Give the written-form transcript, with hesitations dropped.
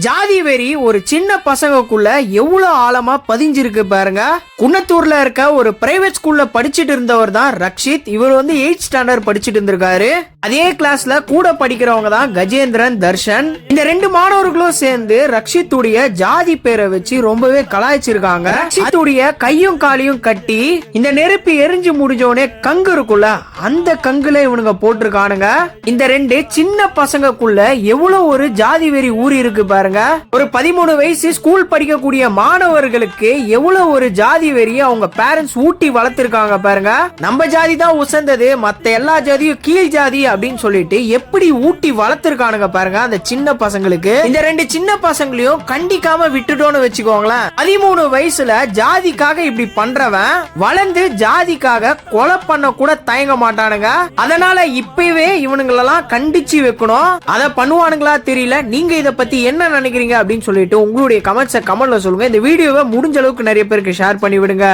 ஜாதி வெறி ஒரு சின்ன பசங்களுக்குள்ள எவ்வளவு ஆழமா பதிஞ்சிருக்கு பாருங்க. குன்னத்தூர்ல இருக்க ஒரு பிரைவேட் ஸ்கூல்ல படிச்சிட்டு இருந்தவர் தான் ரக்ஷித். இவர் 8th ஸ்டாண்டர்ட் படிச்சிட்டு இருந்திருக்காரு. அதே கிளாஸ்ல கூட படிக்கிறவங்க தான் கஜேந்திரன், தர்ஷன். இந்த 2 மாணவர்களும் சேர்ந்து ரக்ஷித்துடைய ஜாதி பேரை வச்சு ரொம்பவே கலாய்ச்சிருக்காங்க. ரக்ஷித்துடைய கையும் காலையும் கட்டி இந்த நெருப்பு எரிஞ்சு முடிஞ்சோடனே கங்கு இருக்குல்ல, அந்த கங்குல இவனுங்க போட்டிருக்கானுங்க. இந்த 2 சின்ன பசங்களுக்குள்ள எவ்வளவு ஒரு ஜாதி வெறி ஊறி இருக்கு பாருங்க. ஒரு 13 வயசு ஸ்கூல் படிக்கக்கூடிய மாணவர்களுக்கு எவ்வளவு ஒரு ஜாதி வெறியை அவங்க பேரண்ட்ஸ் ஊட்டி வளர்த்திருக்காங்க பாருங்க. நம்ம ஜாதி தான் உசந்தது, மத்த எல்லா ஜாதியும் கீழ் ஜாதி அப்படின்னு சொல்லிட்டு எப்படி ஊட்டி வளர்த்திருக்கானுங்க பாருங்க அந்த சின்ன பசங்களுக்கு. இந்த 2 சின்ன பசங்களையும் கண்டிக்காம விட்டுட்டோன்னு வச்சுக்கோங்களேன். 13 வயசுல ஜாதிக்காக இப்படி பண்றவன் வளர்ந்து ஜாதிக்காக கொலை பண்ண கூட தயங்க மாட்டானுங்க. அதனால இப்பவே இவனுங்களெல்லாம் கண்டிச்சு வைக்கணும். அதை பண்ணுவானுங்களா தெரியல. நீங்க இத பத்தி என்ன நினைக்கிறீங்க அப்படின்னு சொல்லிட்டு உங்களுடைய கமெண்ட்ல சொல்லுங்க. இந்த வீடியோவை முடிஞ்ச அளவுக்கு நிறைய பேருக்கு ஷேர் பண்ணி விடுங்க.